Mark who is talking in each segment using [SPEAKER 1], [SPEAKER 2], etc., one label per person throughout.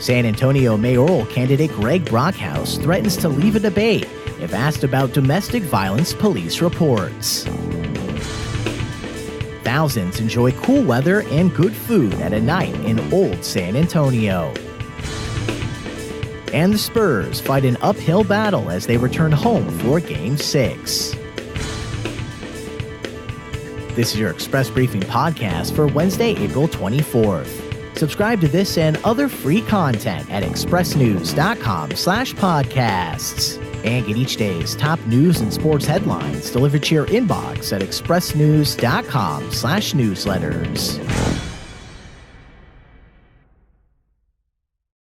[SPEAKER 1] San Antonio mayoral candidate Greg Brockhouse threatens to leave a debate if asked about domestic violence police reports. Thousands enjoy cool weather and good food at a night in old San Antonio. And the Spurs fight an uphill battle as they return home for Game 6. This is your Express Briefing podcast for Wednesday, April 24th. Subscribe to this and other free content at expressnews.com/podcasts. And get each day's top news and sports headlines delivered to your inbox at expressnews.com/newsletters.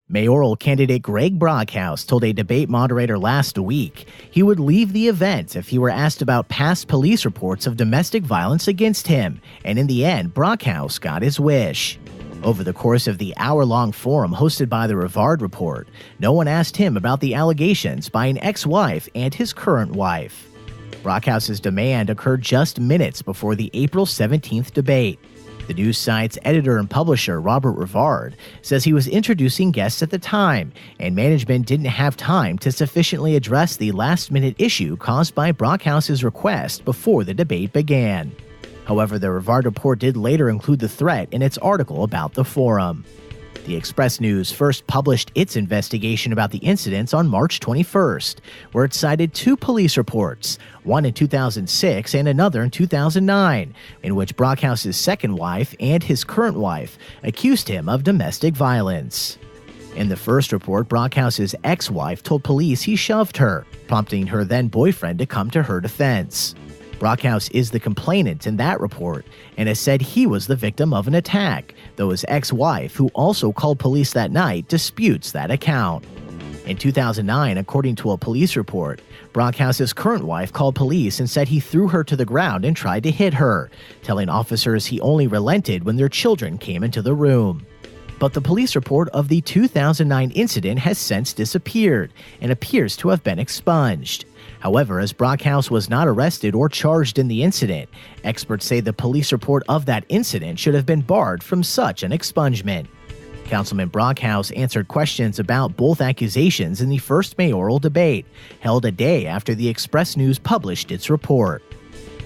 [SPEAKER 1] Mayoral candidate Greg Brockhouse told a debate moderator last week he would leave the event if he were asked about past police reports of domestic violence against him, and in the end, Brockhouse got his wish. Over the course of the hour-long forum hosted by the Rivard Report, no one asked him about the allegations by an ex-wife and his current wife. Brockhouse's demand occurred just minutes before the April 17th debate. The news site's editor and publisher, Robert Rivard, says he was introducing guests at the time, and management didn't have time to sufficiently address the last-minute issue caused by Brockhouse's request before the debate began. However, the Rivard Report did later include the threat in its article about the forum. The Express News first published its investigation about the incidents on March 21st, where it cited two police reports, one in 2006 and another in 2009, in which Brockhouse's second wife and his current wife accused him of domestic violence. In the first report, Brockhouse's ex-wife told police he shoved her, prompting her then-boyfriend to come to her defense. Brockhouse is the complainant in that report and has said he was the victim of an attack, though his ex-wife, who also called police that night, disputes that account. In 2009, according to a police report, Brockhouse's current wife called police and said he threw her to the ground and tried to hit her, telling officers he only relented when their children came into the room. But the police report of the 2009 incident has since disappeared and appears to have been expunged. However, as Brockhouse was not arrested or charged in the incident, experts say the police report of that incident should have been barred from such an expungement. Councilman Brockhouse answered questions about both accusations in the first mayoral debate, held a day after the Express News published its report.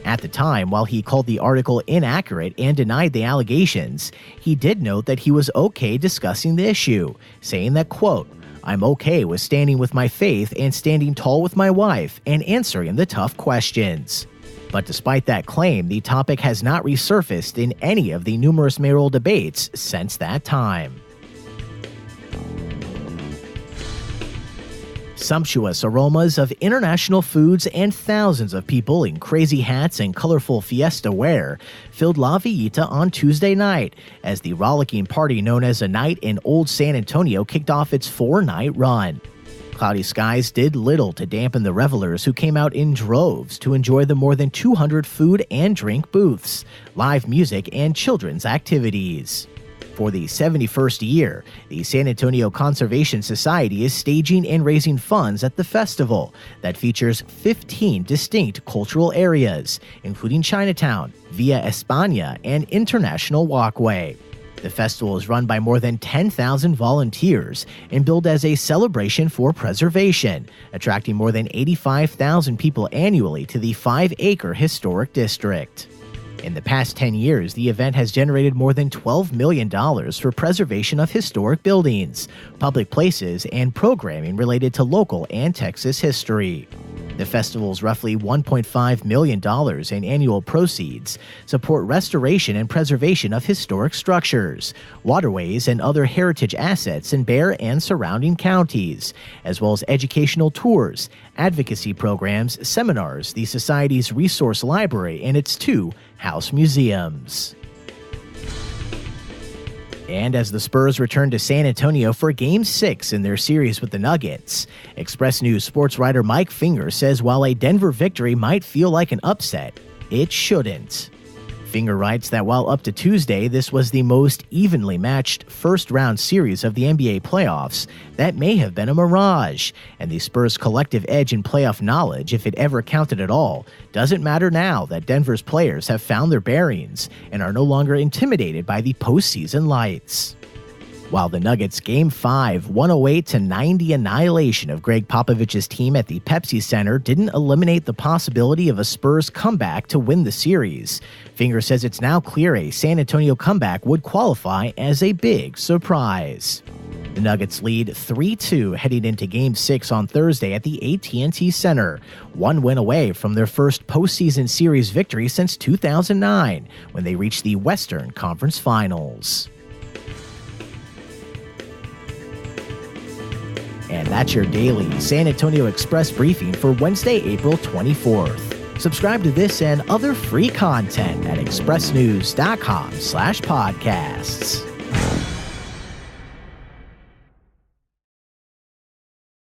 [SPEAKER 1] At the time, while he called the article inaccurate and denied the allegations, he did note that he was okay discussing the issue, saying that, quote, "I'm okay with standing with my faith and standing tall with my wife and answering the tough questions." But despite that claim, the topic has not resurfaced in any of the numerous mayoral debates since that time. Sumptuous aromas of international foods and thousands of people in crazy hats and colorful fiesta wear filled La Villita on Tuesday night as the rollicking party known as A Night in Old San Antonio kicked off its 4-night run. Cloudy skies did little to dampen the revelers who came out in droves to enjoy the more than 200 food and drink booths, live music, and children's activities. For the 71st year, the San Antonio Conservation Society is staging and raising funds at the festival that features 15 distinct cultural areas, including Chinatown, Via España, and International Walkway. The festival is run by more than 10,000 volunteers and billed as a celebration for preservation, attracting more than 85,000 people annually to the 5-acre historic district. In the past 10 years, the event has generated more than $12 million for preservation of historic buildings, public places, and programming related to local and Texas history. The festival's roughly $1.5 million in annual proceeds support restoration and preservation of historic structures, waterways, and other heritage assets in Bexar and surrounding counties, as well as educational tours, advocacy programs, seminars, the Society's resource library, and its 2 house museums. And as the Spurs return to San Antonio for Game 6 in their series with the Nuggets, Express News sports writer Mike Finger says while a Denver victory might feel like an upset, it shouldn't. Finger writes that while up to Tuesday this was the most evenly matched first-round series of the NBA playoffs, that may have been a mirage, and the Spurs' collective edge in playoff knowledge, if it ever counted at all, doesn't matter now that Denver's players have found their bearings and are no longer intimidated by the postseason lights. while the Nuggets' Game 5 108-90 annihilation of Greg Popovich's team at the Pepsi Center didn't eliminate the possibility of a Spurs comeback to win the series. Finger says it's now clear a San Antonio comeback would qualify as a big surprise. The Nuggets lead 3-2 heading into Game 6 on Thursday at the AT&T Center, one win away from their first postseason series victory since 2009, when they reached the Western Conference Finals. And that's your daily San Antonio Express briefing for Wednesday, April 24th. Subscribe to this and other free content at expressnews.com/podcasts.